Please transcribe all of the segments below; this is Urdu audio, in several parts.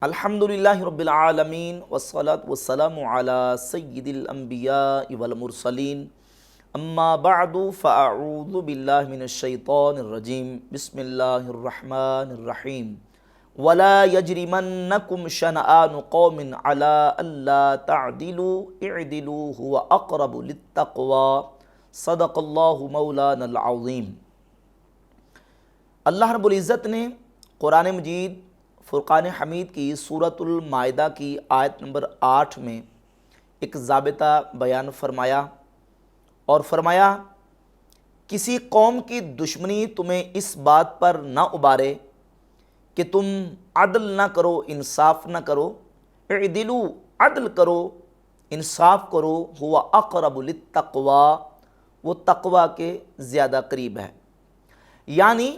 الحمدللہ رب العالمین والصلاة والسلام علی سید الانبیاء والمرسلین اما بعد فاعوذ باللہ من الشیطان الرجیم بسم اللہ الرحمن الرحیم ولا یجرمنکم شنآن قوم علی الا تعدلوا اعدلوا هو اقرب للتقوی صدق اللہ مولانا العظیم۔ اللہ رب العزت نے قرآن مجید فرقان حمید کی سورۃ المائدہ کی آیت نمبر 8 میں ایک ضابطہ بیان فرمایا اور فرمایا کسی قوم کی دشمنی تمہیں اس بات پر نہ ابارے کہ تم عدل نہ کرو، انصاف نہ کرو، اعدلوا عدل کرو، انصاف کرو، ہوا اقرب للتقوی وہ تقوی کے زیادہ قریب ہے۔ یعنی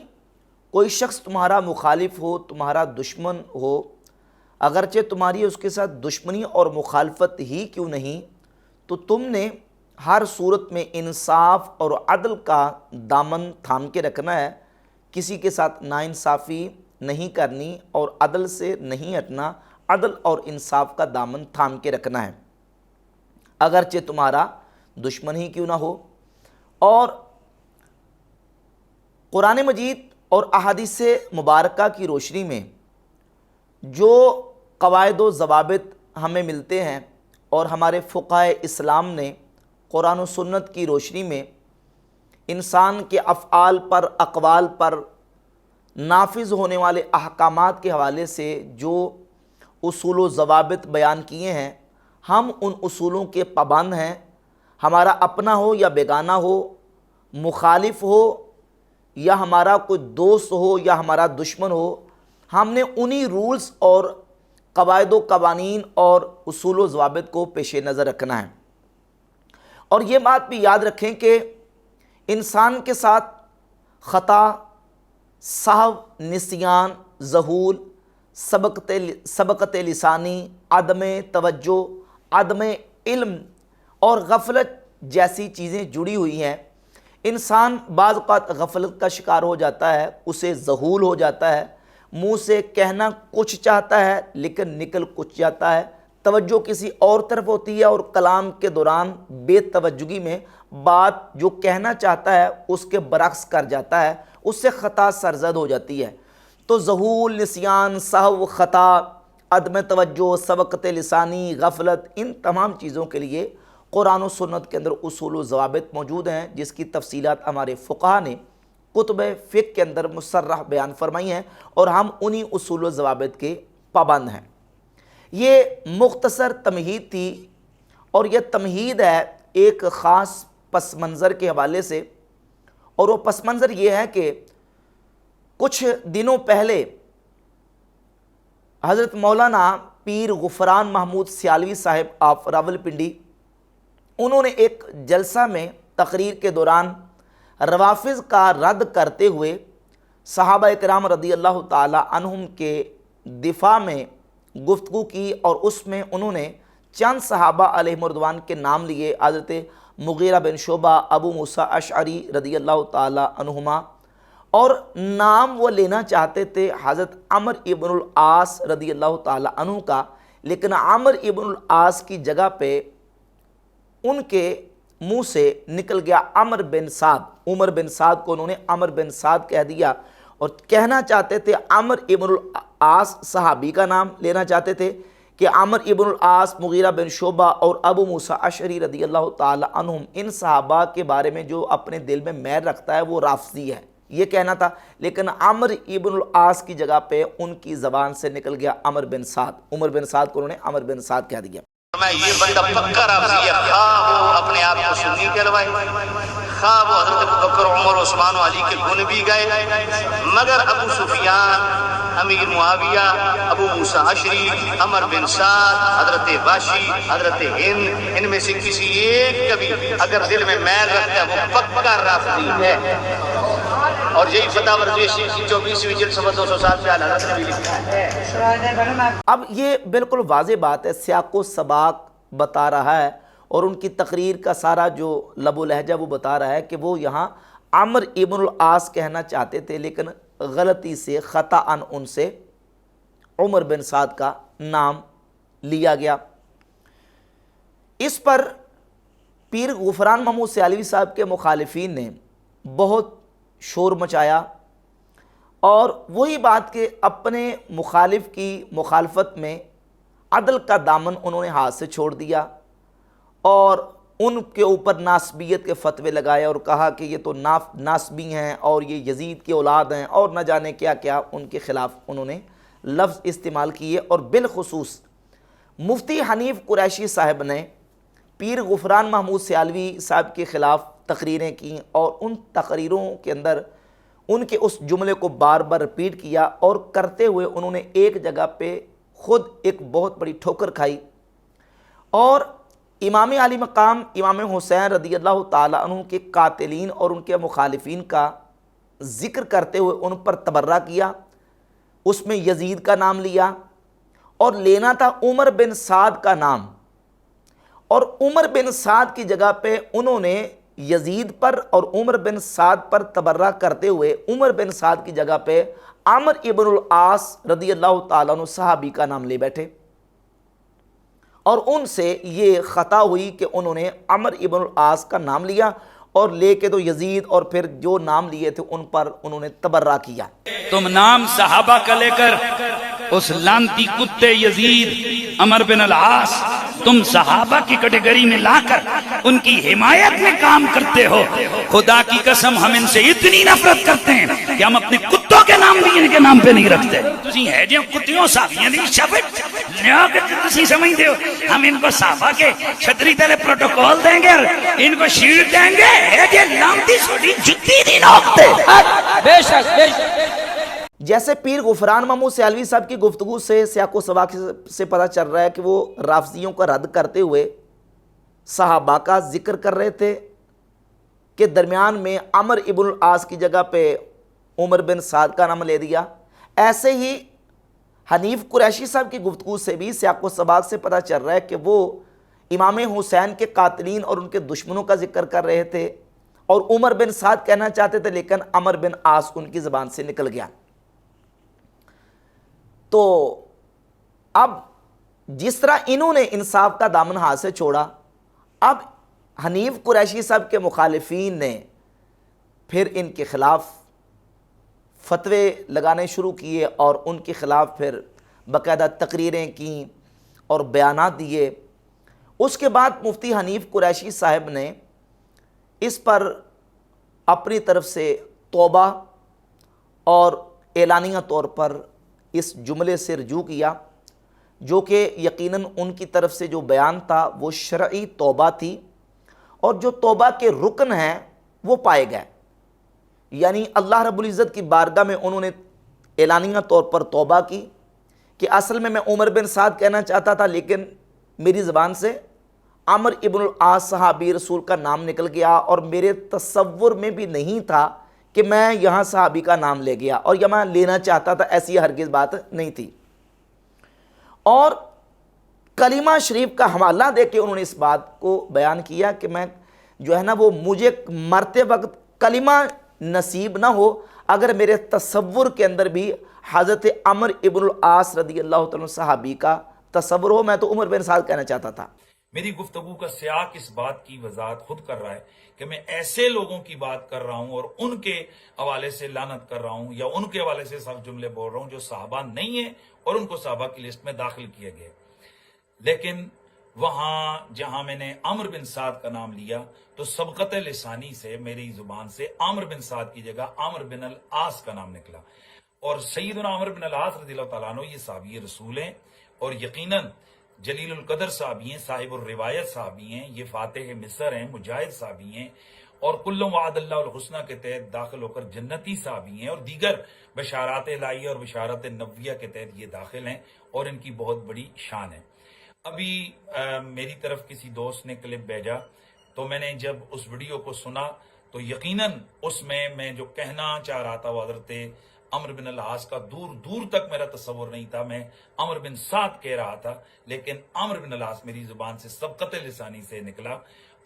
کوئی شخص تمہارا مخالف ہو، تمہارا دشمن ہو، اگرچہ تمہاری اس کے ساتھ دشمنی اور مخالفت ہی کیوں نہیں، تو تم نے ہر صورت میں انصاف اور عدل کا دامن تھام کے رکھنا ہے، کسی کے ساتھ ناانصافی نہیں کرنی اور عدل سے نہیں ہٹنا، عدل اور انصاف کا دامن تھام کے رکھنا ہے اگرچہ تمہارا دشمن ہی کیوں نہ ہو۔ اور قرآن مجید اور احادیث مبارکہ کی روشنی میں جو قواعد و ضوابط ہمیں ملتے ہیں اور ہمارے فقہائے اسلام نے قرآن و سنت کی روشنی میں انسان کے افعال پر، اقوال پر نافذ ہونے والے احکامات کے حوالے سے جو اصول و ضوابط بیان کیے ہیں، ہم ان اصولوں کے پابند ہیں۔ ہمارا اپنا ہو یا بیگانہ ہو، مخالف ہو یا ہمارا کوئی دوست ہو یا ہمارا دشمن ہو، ہم نے انہی رولز اور قواعد و قوانین اور اصول و ضوابط کو پیش نظر رکھنا ہے۔ اور یہ بات بھی یاد رکھیں کہ انسان کے ساتھ خطا، سہو، نسیان، ذہول، سبقت لسانی، عدم توجہ، عدم علم اور غفلت جیسی چیزیں جڑی ہوئی ہیں۔ انسان بعض اوقات غفلت کا شکار ہو جاتا ہے، اسے ذہول ہو جاتا ہے، منہ سے کہنا کچھ چاہتا ہے لیکن نکل کچھ جاتا ہے، توجہ کسی اور طرف ہوتی ہے اور کلام کے دوران بے توجہی میں بات جو کہنا چاہتا ہے اس کے برعکس کر جاتا ہے، اس سے خطا سرزد ہو جاتی ہے۔ تو ذہول، نسیان، سہو، خطا، عدم توجہ، سبقت لسانی، غفلت، ان تمام چیزوں کے لیے قرآن و سنت کے اندر اصول و ضوابط موجود ہیں، جس کی تفصیلات ہمارے فقہا نے کتب فقہ کے اندر مصرح بیان فرمائی ہیں اور ہم انہی اصول و ضوابط کے پابند ہیں۔ یہ مختصر تمہید تھی اور یہ تمہید ہے ایک خاص پس منظر کے حوالے سے، اور وہ پس منظر یہ ہے کہ کچھ دنوں پہلے حضرت مولانا پیر غفران محمود سیالوی صاحب آف راولپنڈی، انہوں نے ایک جلسہ میں تقریر کے دوران روافض کا رد کرتے ہوئے صحابہ کرام رضی اللہ تعالی عنہم کے دفاع میں گفتگو کی، اور اس میں انہوں نے چند صحابہ علیہم رضوان کے نام لیے، حضرت مغیرہ بن شعبہ، ابو موسیٰ اشعری رضی اللہ تعالی عنہما، اور نام وہ لینا چاہتے تھے حضرت عمر ابن العاص رضی اللہ تعالی عنہ کا، لیکن عمر ابن العاص کی جگہ پہ ان کے منہ سے نکل گیا عمر بن سعد۔ عمر بن سعد کو انہوں نے عمر بن سعد کہہ دیا اور کہنا چاہتے تھے عمر ابن العاص، صحابی کا نام لینا چاہتے تھے کہ عمر ابن العاص، مغیرہ بن شعبہ اور ابو موسیٰ اشعری رضی اللہ تعالی عنہم، ان صحابہ کے بارے میں جو اپنے دل میں میل رکھتا ہے وہ رافضی ہے، یہ کہنا تھا، لیکن عمر ابن العاص کی جگہ پہ ان کی زبان سے نکل گیا عمر بن سعد۔ عمر بن سعد کو انہوں نے عمر بن سعد کہہ دیا۔ یہ بندہ پکا رافضی ہے، خواہ وہ اپنے آپ کو سنی کہلوائے، خواہ وہ حضرت ابوبکر، عمر، عثمان و علی کے گن بھی گئے، مگر ابو سفیان، امیر معاویہ، ابو موسیٰ اشعری، عمر بن سعد، حضرت واشی، حضرت ہند، ان میں سے کسی ایک کا بھی اگر دل میں میل رکھتا ہے وہ پکا رافضی ہے۔ اور یہی فتح ورزش 24ویں جلد صفحہ 207 پہ اعلیٰ حضرت نے بھی لکھا ہے۔ اب یہ بالکل واضح بات ہے، سیاق و سباق بتا رہا ہے اور ان کی تقریر کا سارا جو لب و لہجہ وہ بتا رہا ہے کہ وہ یہاں عمر ابن العاص کہنا چاہتے تھے لیکن غلطی سے، خطأً ان سے عمر بن سعد کا نام لیا گیا۔ اس پر پیر غفران محمود سیالوی صاحب کے مخالفین نے بہت شور مچایا، اور وہی بات کہ اپنے مخالف کی مخالفت میں عدل کا دامن انہوں نے ہاتھ سے چھوڑ دیا، اور ان کے اوپر ناسبیت کے فتوے لگائے اور کہا کہ یہ تو ناسبی ہیں اور یہ یزید کی اولاد ہیں، اور نہ جانے کیا کیا ان کے خلاف انہوں نے لفظ استعمال کیے۔ اور بالخصوص مفتی حنیف قریشی صاحب نے پیر غفران محمود سیالوی صاحب کے خلاف تقریریں کیں، اور ان تقریروں کے اندر ان کے اس جملے کو بار بار رپیٹ کیا، اور کرتے ہوئے انہوں نے ایک جگہ پہ خود ایک بہت بڑی ٹھوکر کھائی، اور امام علی مقام امام حسین رضی اللہ تعالیٰ عنہ کے قاتلین اور ان کے مخالفین کا ذکر کرتے ہوئے ان پر تبرہ کیا، اس میں یزید کا نام لیا، اور لینا تھا عمر بن سعد کا نام، اور عمر بن سعد کی جگہ پہ انہوں نے یزید پر اور عمر بن سعد پر تبرہ کرتے ہوئے عمر بن سعد کی جگہ پہ عامر ابن العاص رضی اللہ تعالیٰ عنہ صحابی کا نام لے بیٹھے، اور ان سے یہ خطا ہوئی کہ انہوں نے عمر ابن العاص کا نام لیا اور لے کے تو یزید اور پھر جو نام لیے تھے ان پر انہوں نے تبرہ کیا۔ تم نام صحابہ کا لے کر اس لانتی کتے یزید عمر بن العاص تم صحابہ کی کیٹیگری میں لا کر ان کی حمایت میں کام کرتے ہو۔ خدا کی قسم ہم ان سے اتنی نفرت کرتے ہیں کہ ہم اپنے کتوں کے نام بھی ان کے نام پہ نہیں رکھتے۔ تسی ہے جو کتیوں صحابیاں دی شفت لیا کہ تسی سمجھتے ہو ہم ان کو صحابہ کے چھتری تلے پروٹوکول دیں گے اور ان کو شیلڈ دیں گے، ہے جو لانتی سوٹی جتی دی نوکتے۔ بے شک بے شک۔ جیسے پیر غفران محمود سیالوی صاحب کی گفتگو سے سیاق و سباق سے پتہ چل رہا ہے کہ وہ رافضیوں کا رد کرتے ہوئے صحابہ کا ذکر کر رہے تھے کہ درمیان میں عمر ابن العاص کی جگہ پہ عمر بن سعد کا نام لے دیا، ایسے ہی حنیف قریشی صاحب کی گفتگو سے بھی سیاق و سباق سے پتہ چل رہا ہے کہ وہ امام حسین کے قاتلین اور ان کے دشمنوں کا ذکر کر رہے تھے، اور عمر بن سعد کہنا چاہتے تھے لیکن عمر بن عاص ان کی زبان سے نکل گیا۔ تو اب جس طرح انہوں نے انصاف کا دامن ہاتھ سے چھوڑا، اب حنیف قریشی صاحب کے مخالفین نے پھر ان کے خلاف فتوے لگانے شروع کیے، اور ان کے خلاف پھر باقاعدہ تقریریں کیں اور بیانات دیے۔ اس کے بعد مفتی حنیف قریشی صاحب نے اس پر اپنی طرف سے توبہ اور اعلانیہ طور پر اس جملے سے رجوع کیا، جو کہ یقیناً ان کی طرف سے جو بیان تھا وہ شرعی توبہ تھی، اور جو توبہ کے رکن ہیں وہ پائے گئے، یعنی اللہ رب العزت کی بارگاہ میں انہوں نے اعلانیہ طور پر توبہ کی کہ اصل میں عمر بن سعد کہنا چاہتا تھا لیکن میری زبان سے عمر ابن العاص صحابی رسول کا نام نکل گیا، اور میرے تصور میں بھی نہیں تھا کہ میں یہاں صحابی کا نام لے گیا، اور یا میں لینا چاہتا تھا، ایسی ہرگز بات نہیں تھی۔ اور کلمہ شریف کا حوالہ دے کے انہوں نے اس بات کو بیان کیا کہ میں جو ہے نا وہ مجھے مرتے وقت کلمہ نصیب نہ ہو اگر میرے تصور کے اندر بھی حضرت عمر ابن العاص رضی اللہ تعالیٰ صحابی کا تصور ہو، میں تو عمر بن سعد کہنا چاہتا تھا۔ میری گفتگو کا سیاق اس بات کی وضاحت خود کر رہا ہے کہ میں ایسے لوگوں کی بات کر رہا ہوں اور ان کے حوالے سے لعنت کر رہا ہوں یا ان کے حوالے سے سخت جملے بول رہا ہوں جو صحابہ نہیں ہیں اور ان کو صحابہ کی لسٹ میں داخل کیے گئے۔ لیکن وہاں جہاں میں نے عمر بن سعد کا نام لیا تو سبقت لسانی سے میری زبان سے عمر بن سعد کی جگہ عمر بن العاص کا نام نکلا، اور سیدنا عمر بن العاص رضی اللہ تعالیٰ عنہ یہ صحابی رسول ہیں، اور یقیناً جلیل القدر صحابی ہیں، صاحب الروایت صحابی ہیں، یہ فاتح مصر ہیں، مجاہد صحابی ہیں، اور کل وعد اللہ الحسنہ کے تحت داخل ہو کر جنتی صحابی ہیں، اور دیگر بشارات الہیہ اور بشارات نبویہ کے تحت یہ داخل ہیں، اور ان کی بہت بڑی شان ہے۔ ابھی میری طرف کسی دوست نے کلپ بھیجا تو میں نے جب اس ویڈیو کو سنا تو یقیناً اس میں جو کہنا چاہ رہا تھا وہ حضرت عمر بن العاص کا دور دور تک میرا تصور نہیں تھا، میں عمر بن سعد کہہ رہا تھا، لیکن عمر بن العاص میری زبان سے سبقت لسانی سے نکلا،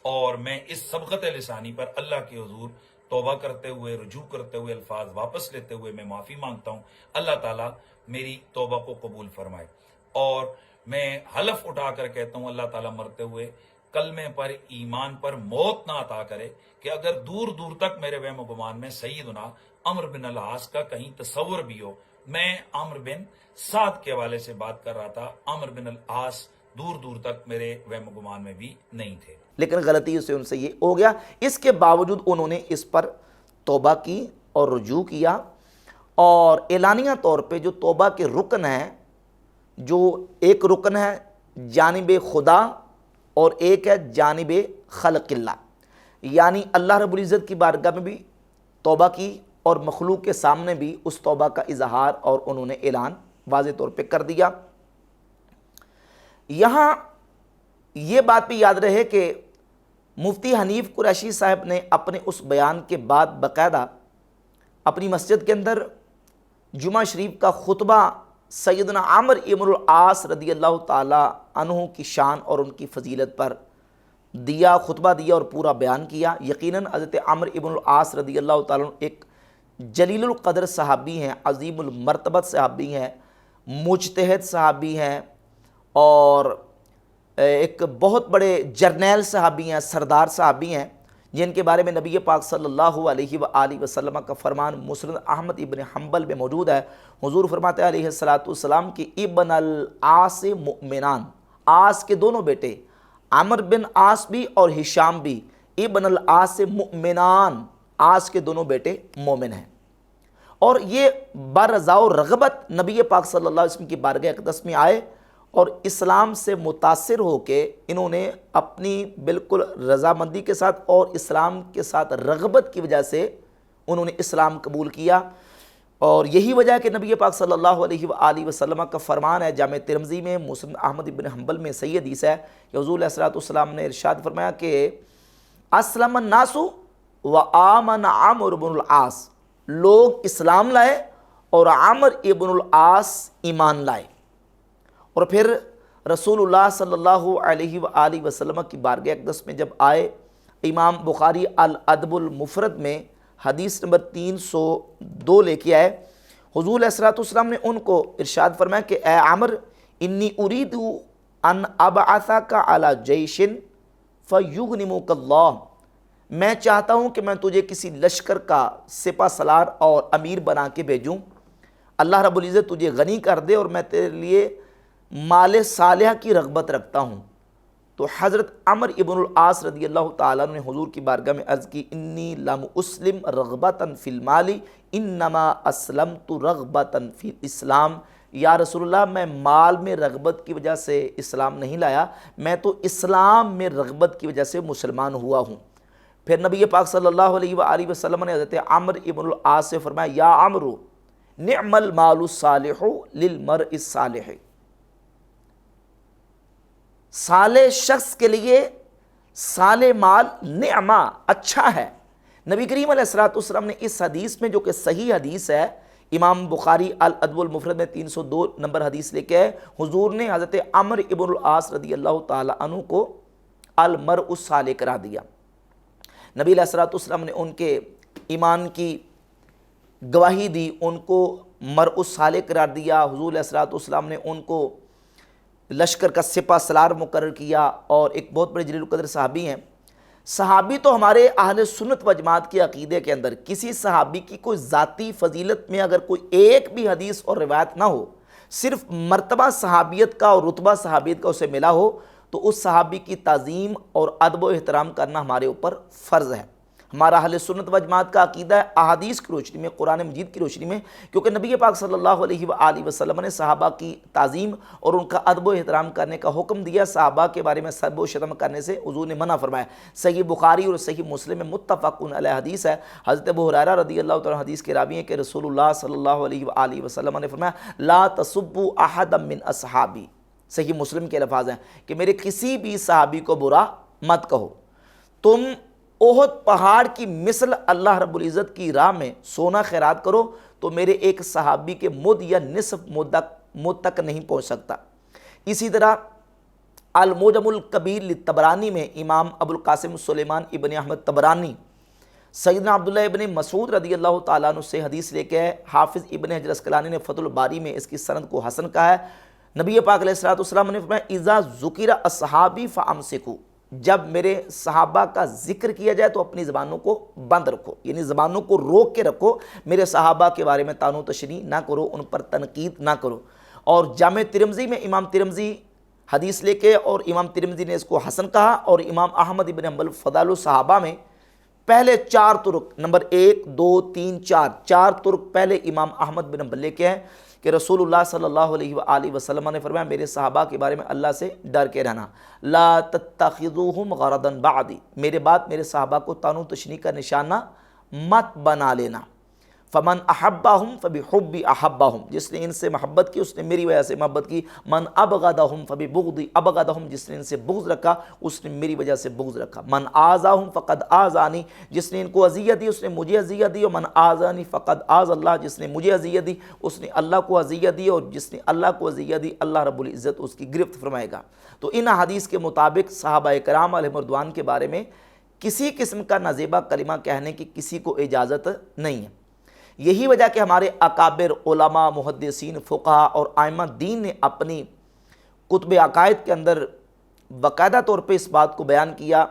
اور میں اس سبقت لسانی پر اللہ کے حضور توبہ کرتے ہوئے، رجوع کرتے ہوئے، الفاظ واپس لیتے ہوئے میں معافی مانگتا ہوں۔ اللہ تعالیٰ میری توبہ کو قبول فرمائے، اور میں حلف اٹھا کر کہتا ہوں اللہ تعالیٰ مرتے ہوئے کلمے پر، ایمان پر موت نہ عطا کرے، کہ اگر دور دور تک میرے وہم و گمان میں سیدنا عمرو بن العاص کا کہیں تصور بھی ہو۔ میں عمرو بن سعد کے حوالے سے بات کر رہا تھا، عمرو بن العاص دور دور تک میرے وہم و گمان میں بھی نہیں تھے۔ لیکن غلطی سے ان سے یہ ہو گیا، اس کے باوجود انہوں نے اس پر توبہ کی اور رجوع کیا، اور اعلانیہ طور پہ جو توبہ کے رکن ہیں، جو ایک رکن ہے جانب خدا اور ایک ہے جانب خلق اللہ، یعنی اللہ رب العزت کی بارگاہ میں بھی توبہ کی اور مخلوق کے سامنے بھی اس توبہ کا اظہار اور انہوں نے اعلان واضح طور پہ کر دیا۔ یہاں یہ بات بھی یاد رہے کہ مفتی حنیف قریشی صاحب نے اپنے اس بیان کے بعد باقاعدہ اپنی مسجد کے اندر جمعہ شریف کا خطبہ سیدنا عمرو ابن العاص رضی اللہ تعالی عنہ کی شان اور ان کی فضیلت پر دیا، خطبہ دیا اور پورا بیان کیا۔ یقیناً حضرت عمرو ابن العاص رضی اللہ تعالیٰ عنہ ایک جلیل القدر صحابی ہیں، عظیم المرتبت صحابی ہیں، مجتہد صحابی ہیں، اور ایک بہت بڑے جرنیل صحابی ہیں، سردار صحابی ہیں، جن کے بارے میں نبی پاک صلی اللہ علیہ وآلہ وسلم کا فرمان مسند احمد ابن حنبل میں موجود ہے۔ حضور فرماتے ہیں علیہ السلام کہ ابن العاص مؤمنان، عاص کے دونوں بیٹے عمرو بن عاص بھی اور ہشام بھی، ابن العاص مؤمنان، عاص کے دونوں بیٹے مومن ہیں۔ اور یہ برضا و رغبت نبی پاک صلی اللہ علیہ وسلم کی بارگاہ اقدس میں آئے، اور اسلام سے متاثر ہو کے انہوں نے اپنی بالکل رضامندی کے ساتھ اور اسلام کے ساتھ رغبت کی وجہ سے انہوں نے اسلام قبول کیا۔ اور یہی وجہ ہے کہ نبی پاک صلی اللہ علیہ وآلہ وسلم کا فرمان ہے جامع ترمذی میں، مسند احمد ابن حنبل میں صحیح حدیث ہے کہ حضور علیہ السلام نے ارشاد فرمایا کہ اسلم الناس وآمن عمرو بن العاص، لوگ اسلام لائے اور عمرو ابن العاص ایمان لائے۔ اور پھر رسول اللہ صلی اللہ علیہ وآلہ وسلم کی بارگاہ اقدس میں جب آئے، امام بخاری الادب المفرد میں حدیث نمبر 302 لے کے آئے، حضور علیہ السلام نے ان کو ارشاد فرمایا کہ اے عمرو انی اريد ان ابعثک علی جیش فیغنمک اللہ، میں چاہتا ہوں کہ میں تجھے کسی لشکر کا سپہ سالار اور امیر بنا کے بھیجوں، اللہ رب العزت تجھے غنی کر دے، اور میں تیرے لیے مال صالح کی رغبت رکھتا ہوں۔ تو حضرت عمرو ابن العاص رضی اللہ تعالیٰ نے حضور کی بارگاہ میں عرض کی انی لم اسلم رغبتا فی المال انما اسلمت رغبتا فی الاسلام، یا رسول اللہ میں مال میں رغبت کی وجہ سے اسلام نہیں لایا، میں تو اسلام میں رغبت کی وجہ سے مسلمان ہوا ہوں۔ پھر نبی پاک صلی اللہ علیہ وآلہ وسلم نے حضرت عمرو ابن العاص سے فرمایا یا عمرو نعم المال الصالح للمرء الصالح، صالح شخص کے لیے صالح مال نعمہ اچھا ہے۔ نبی کریم علیہ السلام نے اس حدیث میں، جو کہ صحیح حدیث ہے، امام بخاری الادب المفرد میں 302 نمبر حدیث لے کے ہے، حضور نے حضرت عمرو ابن العاص رضی اللہ تعالی عنہ کو المرء الصالح قرار دیا۔ نبی علیہ السلام نے ان کے ایمان کی گواہی دی، ان کو مرء الصالح قرار دیا۔ حضور علیہ السلام نے ان کو لشکر کا سپہ سالار مقرر کیا، اور ایک بہت بڑے جلیل القدر صحابی ہیں۔ صحابی تو ہمارے اہل سنت و جماعت کے عقیدے کے اندر کسی صحابی کی کوئی ذاتی فضیلت میں اگر کوئی ایک بھی حدیث اور روایت نہ ہو، صرف مرتبہ صحابیت کا اور رتبہ صحابیت کا اسے ملا ہو، تو اس صحابی کی تعظیم اور ادب و احترام کرنا ہمارے اوپر فرض ہے۔ ہمارا اہل سنت و جماعت کا عقیدہ ہے احادیث کی روشنی میں، قرآن مجید کی روشنی میں، کیونکہ نبی پاک صلی اللہ علیہ وآلہ وسلم نے صحابہ کی تعظیم اور ان کا ادب و احترام کرنے کا حکم دیا، صحابہ کے بارے میں سب و شتم کرنے سے حضور نے منع فرمایا۔ صحیح بخاری اور صحیح مسلم میں متفق علیہ حدیث ہے، حضرت ابو ہریرہ رضی اللہ تعالیٰ حدیث کے راوی ہیں کہ رسول اللہ صلی اللہ علیہ وآلہ وسلم نے فرمایا لا تسبوا احدا من اصحابی، صحیح مسلم کے الفاظ ہیں کہ میرے کسی بھی صحابی کو برا مت کہو، تم احد پہاڑ کی مثل اللہ رب العزت کی راہ میں سونا خیرات کرو تو میرے ایک صحابی کے مد یا نصف مد تک نہیں پہنچ سکتا۔ اسی طرح المعجم الکبیر للطبرانی میں امام ابو القاسم سلیمان ابن احمد طبرانی سیدنا عبداللہ ابن مسعود رضی اللہ تعالیٰ عنہ سے حدیث لے کے حافظ ابن حجر اسقلانی نے فتح الباری میں اس کی سند کو حسن کہا ہے۔ نبی پاک علیہ الصلوۃ والسلام نے فرمایا اذا ذکر اصحابی فامسکوا، جب میرے صحابہ کا ذکر کیا جائے تو اپنی زبانوں کو بند رکھو، یعنی زبانوں کو روک کے رکھو، میرے صحابہ کے بارے میں طعن و تشنیع نہ کرو، ان پر تنقید نہ کرو۔ اور جامع ترمذی میں امام ترمذی حدیث لے کے، اور امام ترمذی نے اس کو حسن کہا، اور امام احمد ابن حنبل فضائل الصحابہ میں پہلے 4 طرق نمبر 1 2 3 4 طرق پہلے امام احمد بن حنبل لے کے ہیں کہ رسول اللہ صلی اللہ علیہ وآلہ وسلم نے فرمایا میرے صحابہ کے بارے میں اللہ سے ڈر کے رہنا، لا تتخذوہم غرضا بعدی، میرے بعد میرے صحابہ کو طعن و تشنیع کا نشانہ مت بنا لینا۔ فمن احبہم فبحبی احبہم، جس نے ان سے محبت کی اس نے میری وجہ سے محبت کی، من ابغضہم فببغضی ابغضہم، جس نے ان سے بغض رکھا اس نے میری وجہ سے بغض رکھا، من آذاہم فقد آذانی، جس نے ان کو اذیت دی اس نے مجھے اذیت دی، اور من آذانی فقد آذ اللہ، جس نے مجھے اذیت دی اس نے اللہ کو اذیت دی، اور جس نے اللہ کو اذیت دی اللہ رب العزت اس کی گرفت فرمائے گا۔ تو ان حدیث کے مطابق صحابہ کرام علیہم رضوان کے بارے میں کسی قسم کا نازیبہ کلمہ کہنے کی کسی کو اجازت نہیں ہے۔ یہی وجہ کہ ہمارے اکابر علماء محدثین فقہاء اور ائمہ دین نے اپنی کتب عقائد کے اندر باقاعدہ طور پہ اس بات کو بیان کیا۔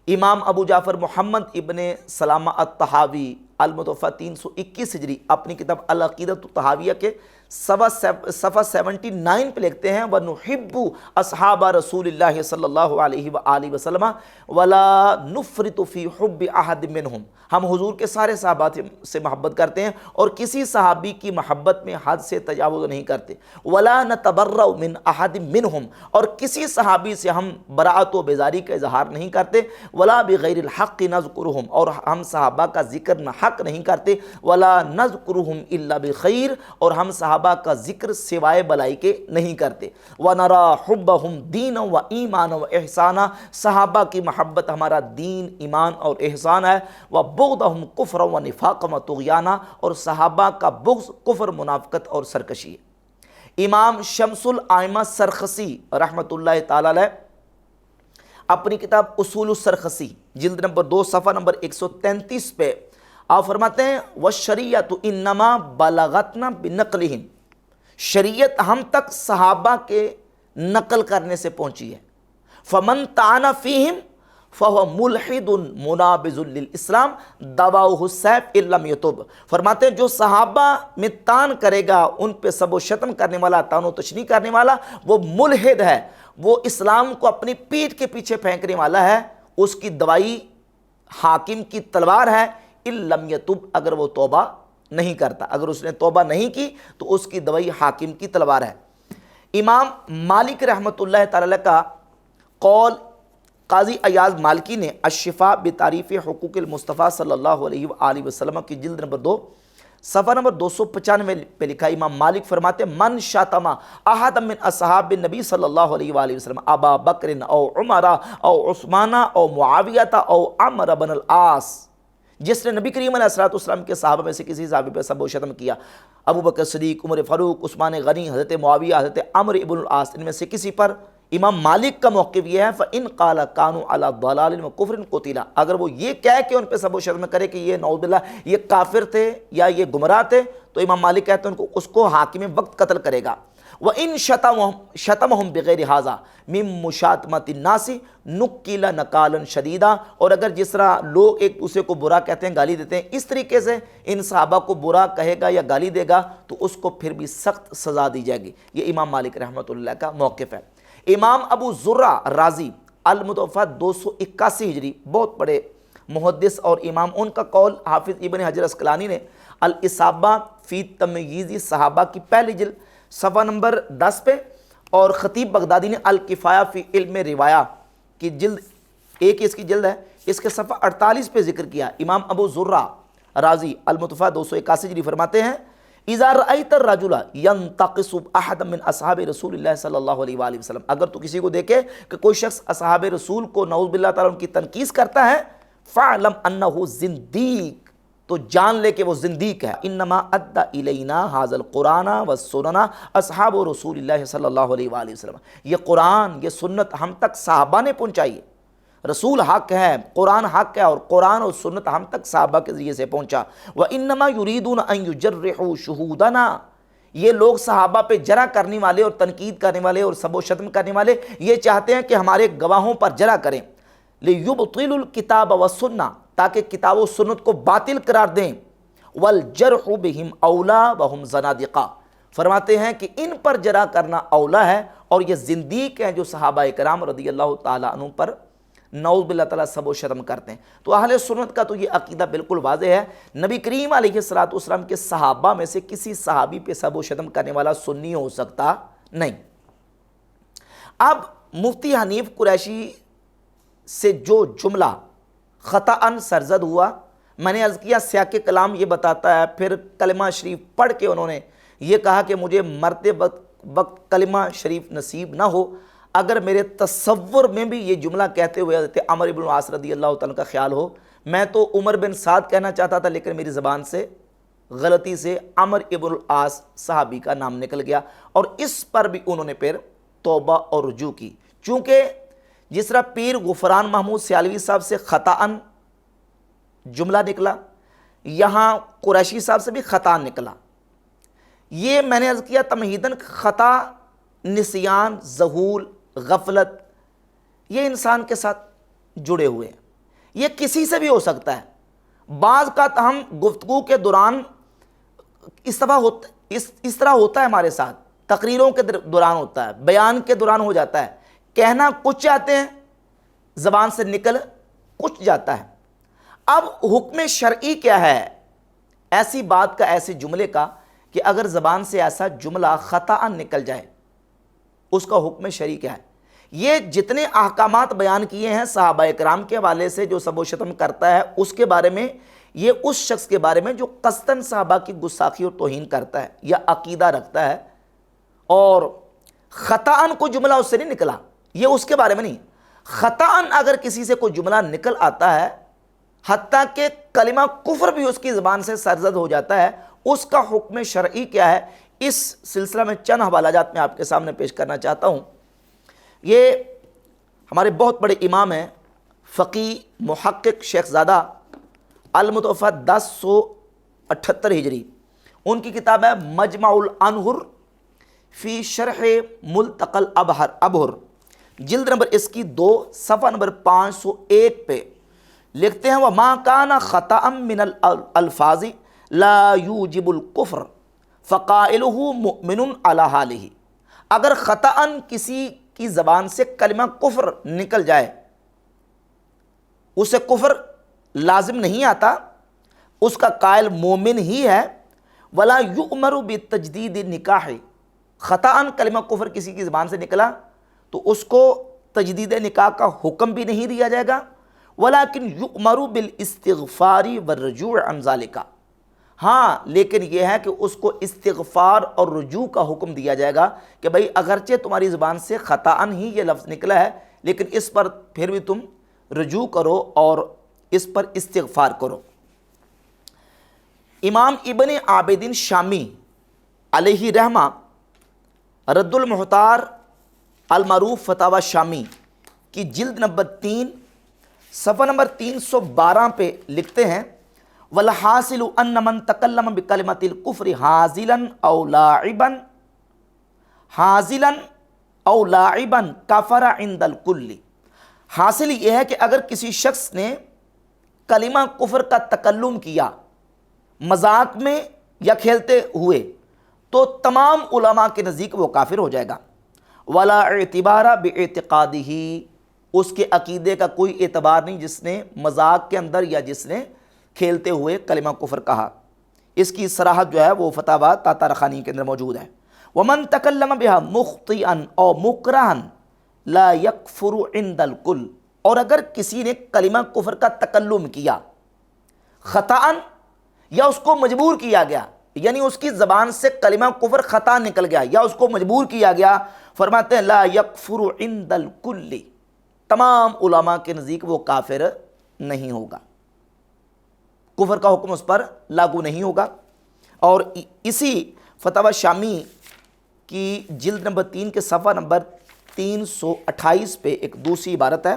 امام ابو جعفر محمد ابن سلامہ الطحاوی المتوفی 321 ہجری اپنی کتاب العقیدۃ الطحاویہ کے صفحہ 79 پہ لکھتے ہیں وَنُحِبُّ أَصْحَابَ رسول اللہ صلی اللہ علیہ وآلہ وسلم وَلَا نُفْرِطُ فِي حُبِّ أَحَدٍ مِّنْهُمْ، ہم حضور کے سارے صحابہ سے محبت کرتے ہیں اور کسی صحابی کی محبت میں حد سے تجاوز نہیں کرتے، وَلَا نَتَبَرَّأُ مِنْ أَحَدٍ مِّنْهُمْ، اور کسی صحابی سے ہم براءت و بیزاری کا اظہار نہیں کرتے، وَلَا بِغَيْرِ الْحَقِّ نَذْكُرُهُمْ، اور ہم صحابہ کا ذکر نہ حق نہیں کرتے، وَلَا نَذْكُرُهُمْ إِلَّا بِخَيْرٍ، اور ہم صحابہ کا ذکر سوائے بلائی کے نہیں کرتے، وَنَرَا حُبَّهُمْ دِينًا وَإِيمَانًا وَإِحْسَانًا، صحابہ کی محبت ہمارا دین ایمان اور احسان ہے، وَبُغْضَهُمْ كُفْرًا وَنِفَاقًا وَطُغْيَانًا، اور صحابہ کا بغض کفر منافقت اور سرکشی ہے۔ امام شمس الائمہ سرخسی رحمۃ اللہ تعالی علیہ اپنی کتاب اصول السرخسی جلد نمبر 2 صفحہ نمبر 133 پہ آپ فرماتے ہیں وَالشَّرِيَّةُ إِنَّمَا بَلَغَتْنَا بِنَقْلِهِمْ، شریعت ہم تک صحابہ کے نقل کرنے سے پہنچی ہے، فَمَن طَعَنَ فِيهِمْ فَهُوَ مُلْحِدٌ مُنَابِذٌ لِلْإِسْلَامِ دَوَاهُ السَّيْفُ إِن لَّمْ يَتُبْ، فرماتے ہیں جو صحابہ میں طعن کرے گا، ان پہ سب و شتم کرنے والا، طعن و تشنیع کرنے والا، وہ ملحد ہے، وہ اسلام کو اپنی پیٹھ کے پیچھے پھینکنے والا ہے، اس کی دوائی حاکم کی تلوار ہے، ان لم یتب، اگر وہ توبہ نہیں کرتا، اگر اس نے توبہ نہیں کی تو اس کی دوائی حاکم کی تلوار ہے۔ امام مالک رحمۃ اللہ تعالی کا قول قاضی ایاز مالکی نے الشفاء بتعریف حقوق المصطفیٰ صلی اللہ علیہ وآلہ وسلم کی جلد نمبر 2 صفحہ نمبر 295 پہ لکھا، امام مالک فرماتے من شاتما احد من اصحاب النبی صلی اللہ علیہ وآلہ وسلم ابا بکر او عمر او عثمان او معاویہ او عمر بن العاص، جس نے نبی کریم علیہ السلام کے صحابہ میں سے کسی صحابی پہ سب و شتم کیا، ابو بکر صدیق، عمر فاروق، عثمان غنی، حضرت معاویہ، حضرت عمر ابن العاص، ان میں سے کسی پر، امام مالک کا موقف یہ ہے فَإِن قَالَ كَانُوا عَلَى ضَلَالٍ وَكُفْرٍ قُتِلَ، اگر وہ یہ کہہ کہ ان پہ سب و شتم کرے کہ یہ نعوذ باللہ یہ کافر تھے یا یہ گمراہ تھے، تو امام مالک کہتے ہیں اس کو حاکم وقت قتل کرے گا۔ وَإِن شَتَمَهُمْ بِغَيْرِ هَذَا مِن مُشَاتَمَةِ النَّاسِ نُقِّلَ نَقَالًا شَدِيدًا، اور اگر جس طرح لوگ ایک دوسرے کو برا کہتے ہیں، گالی دیتے ہیں، اس طریقے سے ان صحابہ کو برا کہے گا یا گالی دے گا تو اس کو پھر بھی سخت سزا دی جائے گی، یہ امام مالک رحمۃ اللہ کا موقف ہے۔ امام ابو زرع رازی المتوفی 281 ہجری بہت بڑے محدث اور امام، ان کا قول حافظ ابن حجر اسقلانی نے الاصابہ فی تمییز صحابہ کی پہلی جلد صفحہ نمبر 10 پہ، اور خطیب بغدادی نے الکفایہ فی علم روایہ کی جلد 1 اس کی جلد ہے، اس کے صفحہ 48 پہ ذکر کیا۔ امام ابو زرع رازی المتوفی 281 ہجری فرماتے ہیں اذا رأیت الرجل ينتقص احد من اصحاب رسول اللہ صلی اللہ علیہ وآلہ وسلم، اگر تو کسی کو دیکھے کہ کوئی شخص اصحاب رسول کو نعوذ باللہ تعالیٰ ان کی تنقیص کرتا ہے، فَعْلَمْ أَنَّهُ زِنْدِيق، تو جان لے کہ وہ زندیق ہے، انما ادى الینا هذا القرآن والسنن اصحاب رسول اللہ صلی اللہ علیہ وآلہ وسلم، یہ قرآن یہ سنت ہم تک صحابہ نے پہنچائی ہے، رسول حق ہے، قرآن حق ہے، اور قرآن اور سنت ہم تک صحابہ کے ذریعے سے پہنچا۔ وَإِنَّمَا يُرِيدُونَ أَن يُجَرِّحُوا شُهُودَنَا، یہ لوگ صحابہ پہ جرح کرنے والے اور تنقید کرنے والے اور سب و شتم کرنے والے یہ چاہتے ہیں کہ ہمارے گواہوں پر جرح کریں، لِيُبْطِلُوا الْكِتَابَ وَالسُّنَّةَ، تاکہ کتاب و سنت کو باطل قرار دیں، وَالْجَرْحُ بِهِمْ أَوْلَىٰ وَهُمْ زَنَادِقَةٌ، فرماتے ہیں کہ ان پر جرح کرنا اولا ہے اور یہ زندیق ہیں جو صحابہ کرام رضی اللہ تعالیٰ عنہ پر نعوذ باللہ تعالیٰ سب و شتم کرتے ہیں۔ تو اہل سنت کا تو یہ عقیدہ بالکل واضح ہے، نبی کریم علیہ السلام کے صحابہ میں سے کسی صحابی پہ سب و شتم کرنے والا سنی ہو سکتا نہیں۔ اب مفتی حنیف قریشی سے جو جملہ خطأً سرزد ہوا، میں نے عرض کیا سیاق کلام یہ بتاتا ہے، پھر کلمہ شریف پڑھ کے انہوں نے یہ کہا کہ مجھے مرتے وقت کلمہ شریف نصیب نہ ہو اگر میرے تصور میں بھی یہ جملہ کہتے ہوئے حضرت عمر بن العاص رضی اللہ تعالیٰ کا خیال ہو۔ میں تو عمر بن سعد کہنا چاہتا تھا لیکن میری زبان سے غلطی سے عمر ابن العاص صحابی کا نام نکل گیا، اور اس پر بھی انہوں نے پھر توبہ اور رجوع کی، چونکہ جس طرح پیر غفران محمود سیالوی صاحب سے خطأً جملہ نکلا، یہاں قریشی صاحب سے بھی خطأ نکلا۔ یہ میں نے عرض کیا تمہیداً خطا، نسیان، ذہول، غفلت یہ انسان کے ساتھ جڑے ہوئے ہیں، یہ کسی سے بھی ہو سکتا ہے۔ بعض کا ہم گفتگو کے دوران اس طرح ہوتا ہے، ہمارے ساتھ تقریروں کے دوران ہوتا ہے، بیان کے دوران ہو جاتا ہے، کہنا کچھ چاہتے ہیں زبان سے نکل کچھ جاتا ہے۔ اب حکم شرعی کیا ہے ایسی بات کا، ایسے جملے کا، کہ اگر زبان سے ایسا جملہ خطأ نکل جائے اس کا حکم شرعی کیا ہے؟ یہ جتنے احکامات بیان کیے ہیں صحابہ کرام کے حوالے سے، جو سب و شتم کرتا ہے اس کے بارے میں، یہ اس شخص کے بارے میں جو قصداً صحابہ کی گستاخی اور توہین کرتا ہے یا عقیدہ رکھتا ہے، اور خطأً کوئی جملہ اس سے نہیں نکلا، یہ اس کے بارے میں نہیں۔ خطأً اگر کسی سے کوئی جملہ نکل آتا ہے، حتیٰ کہ کلمہ کفر بھی اس کی زبان سے سرزد ہو جاتا ہے، اس کا حکم شرعی کیا ہے؟ اس سلسلہ میں چند حوالہ جات میں آپ کے سامنے پیش کرنا چاہتا ہوں۔ یہ ہمارے بہت بڑے امام ہیں، فقی محقق شیخ زادہ المتوفیٰ 1078 ہجری، ان کی کتاب ہے مجمع الانہر فی شرح ملتقى الابہر، جلد نمبر اس کی 2 صفحہ نمبر 501 پہ لکھتے ہیں وَمَا كَانَ خَطَأً مِّنَ الْأَلْفَاظِ لَا يُوجِبُ الْكُفْرَ فَقَائِلُهُ مُؤْمِنٌ عَلَى حَالِهِ، اگر خطأً کسی کی زبان سے کلمہ کفر نکل جائے، اسے کفر لازم نہیں آتا، اس کا قائل مومن ہی ہے۔ وَلَا يُؤْمَرُ بِتَجْدِيدِ النِّكَاحِ، خطأً کلمہ کفر کسی کی زبان سے نکلا تو اس کو تجدید نکاح کا حکم بھی نہیں دیا جائے گا۔ وَلَكِنْ يُؤْمَرُ بِالْإِسْتِغْفَارِ وَالرُّجُوعِ عَنْ ذَلِكَ، ہاں لیکن یہ ہے کہ اس کو استغفار اور رجوع کا حکم دیا جائے گا کہ بھئی اگرچہ تمہاری زبان سے خطأً ہی یہ لفظ نکلا ہے لیکن اس پر پھر بھی تم رجوع کرو اور اس پر استغفار کرو۔ امام ابن عابدین شامی علیہ رحمہ رد المحتار المعروف فتاوی شامی کی جلد نمبر 3 صفحہ نمبر 312 پہ لکھتے ہیں وَالْحَاصِلُ أَنَّ مَنْ تَكَلَّمَ بِكَلِمَةِ الْكُفْرِ حَازِلًا أَوْ لَاعِبًا كَفَرَ عِنْدَ الْكُلِّ، حاصل یہ ہے کہ اگر کسی شخص نے کلمہ کفر کا تکلم کیا مذاق میں یا کھیلتے ہوئے تو تمام علماء کے نزدیک وہ کافر ہو جائے گا۔ وَلَا اعْتِبَارَ بِاعْتِقَادِهِ، اس کے عقیدے کا کوئی اعتبار نہیں جس نے مذاق کے اندر یا جس نے کھیلتے ہوئے کلمہ کفر کہا۔ اس کی صراحت جو ہے وہ فتاوی تاتارخانی کے اندر موجود ہے۔ وَمَن تَكَلَّمَ بِهَا مُخْطِئًا أَوْ مُكْرَهًا لَا يَكْفُرُ عِنْدَ الْكُلِّ، اور اگر کسی نے کلمہ کفر کا تکلم کیا خطأً یا اس کو مجبور کیا گیا، یعنی اس کی زبان سے کلمہ کفر خطا نکل گیا یا اس کو مجبور کیا گیا، فرماتے ہیں لا یکفر عند الکل، تمام علماء کے نزدیک وہ کافر نہیں ہوگا، کفر کا حکم اس پر لاگو نہیں ہوگا۔ اور اسی فتاوی شامی کی جلد نمبر 3 کے صفحہ نمبر 328 پہ ایک دوسری عبارت ہے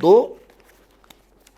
2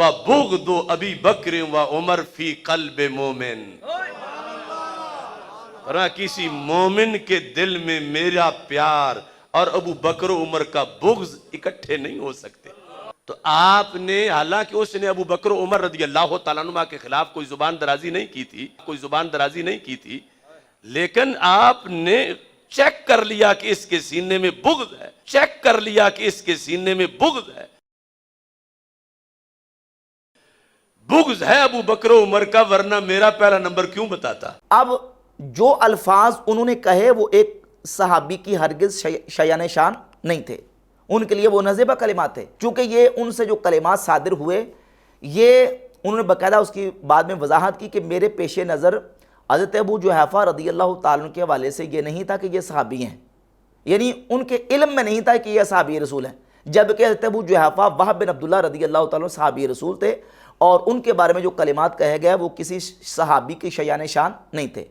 وبغض ابی بکر و عمر فی قلب مومن، کسی مومن کے دل میں میرا پیار اور ابو بکر و عمر کا بغض اکٹھے نہیں ہو سکتے۔ تو آپ نے، حالانکہ اس نے ابو بکر و عمر رضی اللہ تعالیٰ عنہ کے خلاف کوئی زبان درازی نہیں کی تھی، لیکن آپ نے چیک کر لیا کہ اس کے سینے میں بغض ہے، بغض ہے ابو بکر و عمر کا، ورنہ میرا پہلا نمبر کیوں بتاتا۔ اب جو الفاظ انہوں نے کہے وہ ایک صحابی کی ہرگز شایان شان نہیں تھے، ان کے لیے وہ نازیبہ کلمات تھے۔ چونکہ یہ ان سے جو کلمات صادر ہوئے، یہ انہوں نے باقاعدہ اس کی بعد میں وضاحت کی کہ میرے پیش نظر حضرت ابو جحیفہ رضی اللہ تعالیٰ عنہ کے حوالے سے یہ نہیں تھا کہ یہ صحابی ہیں، یعنی ان کے علم میں نہیں تھا کہ یہ صحابی رسول ہیں، جبکہ حضرت ابو جحیفہ وہب بن عبداللہ رضی اللہ تعالیٰ عنہ صحابی رسول تھے، اور ان کے بارے میں جو کلمات کہے گئے وہ کسی صحابی کی شایان شان نہیں تھے۔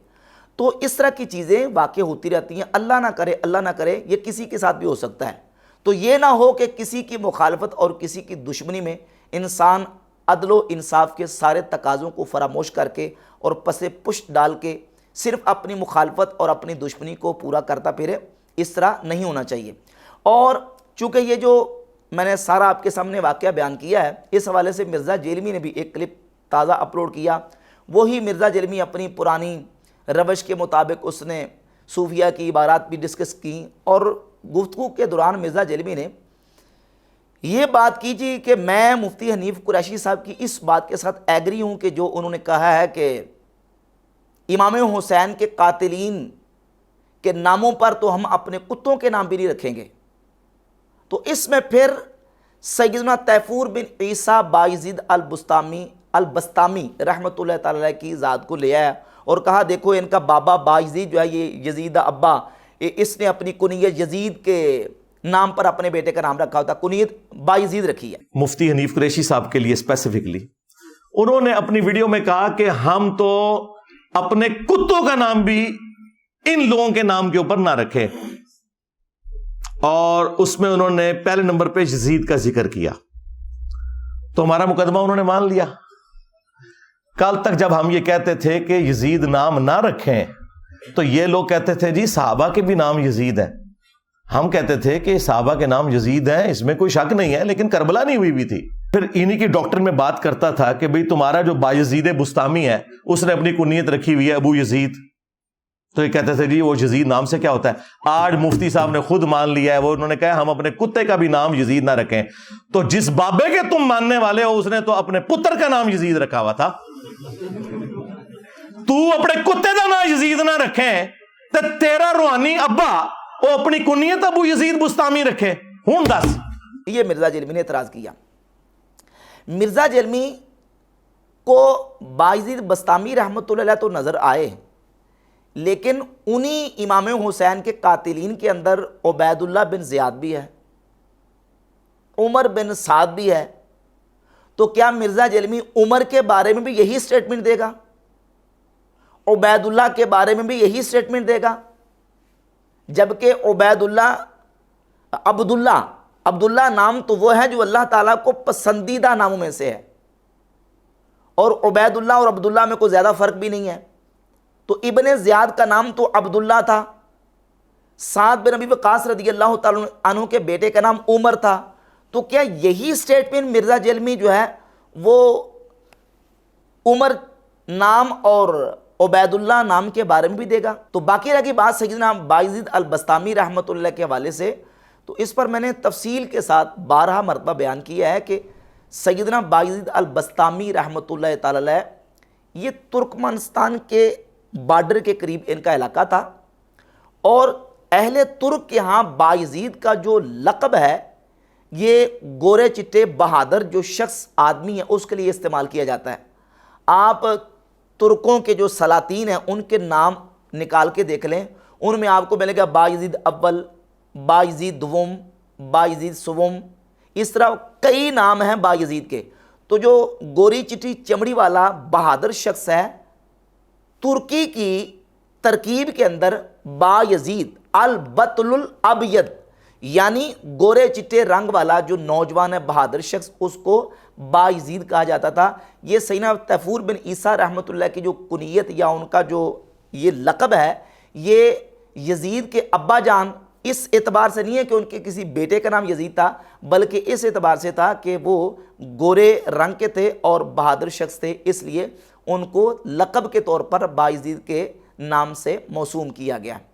تو اس طرح کی چیزیں واقع ہوتی رہتی ہیں، اللہ نہ کرے یہ کسی کے ساتھ بھی ہو سکتا ہے۔ تو یہ نہ ہو کہ کسی کی مخالفت اور کسی کی دشمنی میں انسان عدل و انصاف کے سارے تقاضوں کو فراموش کر کے اور پس پشت ڈال کے صرف اپنی مخالفت اور اپنی دشمنی کو پورا کرتا پھرے، اس طرح نہیں ہونا چاہیے۔ اور چونکہ یہ جو میں نے سارا آپ کے سامنے واقعہ بیان کیا ہے، اس حوالے سے مرزا جیلمی نے بھی ایک کلپ تازہ اپلوڈ کیا، وہی مرزا جیلمی اپنی پرانی روش کے مطابق اس نے صوفیہ کی عبارات بھی ڈسکس کی، اور گفتگو کے دوران مرزا جیلمی نے یہ بات کی جی کہ میں مفتی حنیف قریشی صاحب کی اس بات کے ساتھ ایگری ہوں کہ جو انہوں نے کہا ہے کہ امام حسین کے قاتلین کے ناموں پر تو ہم اپنے کتوں کے نام بھی نہیں رکھیں گے۔ تو اس میں پھر سیدنا تیفور بن عیسیٰ بایزید البستامی رحمۃ اللہ تعالی علیہ کی ذات کو لے آیا اور کہا دیکھو ان کا بابا بایزید جو ہے، یہ یزید ابا، اس نے اپنی کنیت یزید کے نام پر اپنے بیٹے کا نام رکھا ہوتا، کنیت بایزید رکھی ہے۔ مفتی حنیف قریشی صاحب کے لیے اسپیسیفکلی انہوں نے اپنی ویڈیو میں کہا کہ ہم تو اپنے کتوں کا نام بھی ان لوگوں کے نام کے اوپر نہ رکھیں، اور اس میں انہوں نے پہلے نمبر پہ یزید کا ذکر کیا، تو ہمارا مقدمہ انہوں نے مان لیا۔ کل تک جب ہم یہ کہتے تھے کہ یزید نام نہ رکھیں تو یہ لوگ کہتے تھے جی صحابہ کے بھی نام یزید ہیں، ہم کہتے تھے کہ صحابہ کے نام یزید ہیں، اس میں کوئی شک نہیں ہے، لیکن کربلا نہیں ہوئی بھی تھی۔ پھر انہی کی ڈاکٹر میں بات کرتا تھا کہ بھئی تمہارا جو بایزید بستامی ہے اس نے اپنی کنیت رکھی ہوئی ہے ابو یزید، تو یہ کہتے تھے جی وہ یزید نام سے کیا ہوتا ہے۔ آج مفتی صاحب نے خود مان لیا ہے، وہ انہوں نے کہا ہم اپنے کتے کا بھی نام یزید نہ رکھیں۔ تو جس بابے کے تم ماننے والے ہو اس نے تو اپنے پتر کا نام یزید رکھا ہوا تھا، تو اپنے کتے کا نام یزید نہ رکھیں تو تیرا روحانی ابا وہ اپنی کنیت ابو یزید بستامی رکھے۔ ہوں دس یہ مرزا جیلمی نے اعتراض کیا۔ مرزا جیلمی کو بایزید بستامی رحمۃ اللہ علیہ تو نظر آئے، لیکن انہی امام حسین کے قاتلین کے اندر عبید اللہ بن زیاد بھی ہے، عمر بن سعد بھی ہے، تو کیا مرزا جیلمی عمر کے بارے میں بھی یہی سٹیٹمنٹ دے گا، عبید اللہ کے بارے میں بھی یہی سٹیٹمنٹ دے گا؟ جبکہ عبید اللہ عبداللہ نام تو وہ ہے جو اللہ تعالیٰ کو پسندیدہ ناموں میں سے ہے، اور عبید اللہ اور عبداللہ میں کوئی زیادہ فرق بھی نہیں ہے۔ تو ابن زیاد کا نام تو عبداللہ تھا، سعد بن ابی وقاص رضی اللہ تعالیٰ عنہ کے بیٹے کا نام عمر تھا، تو کیا یہی سٹیٹمنٹ مرزا جیلمی جو ہے وہ عمر نام اور عبید اللہ نام کے بارے میں بھی دے گا؟ تو باقی رہ گئی بات سیدنا بایزید البستامی رحمۃ اللہ کے حوالے سے، تو اس پر میں نے تفصیل کے ساتھ 12 مرتبہ بیان کیا ہے کہ سیدنا بایزید البستامی رحمۃ اللہ تعالی علیہ یہ ترکمانستان کے بارڈر کے قریب ان کا علاقہ تھا، اور اہل ترک کے ہاں بایزید کا جو لقب ہے یہ گورے چٹے بہادر جو شخص آدمی ہے اس کے لیے استعمال کیا جاتا ہے۔ آپ ترکوں کے جو سلاطین ہیں ان کے نام نکال کے دیکھ لیں، ان میں آپ کو ملے گا بایزید اول، بایزید دوم، بایزید سوم، اس طرح کئی نام ہیں بایزید کے۔ تو جو گوری چٹی چمڑی والا بہادر شخص ہے، ترکی کی ترکیب کے اندر بایزید البطل الابید، یعنی گورے چٹے رنگ والا جو نوجوان بہادر شخص، اس کو بایزید کہا جاتا تھا۔ یہ سیدنا طیفور بن عیسیٰ رحمۃ اللہ کی جو کنیت یا ان کا جو یہ لقب ہے، یہ یزید کے ابا جان اس اعتبار سے نہیں ہے کہ ان کے کسی بیٹے کا نام یزید تھا، بلکہ اس اعتبار سے تھا کہ وہ گورے رنگ کے تھے اور بہادر شخص تھے، اس لیے ان کو لقب کے طور پر بایزید کے نام سے موسوم کیا گیا۔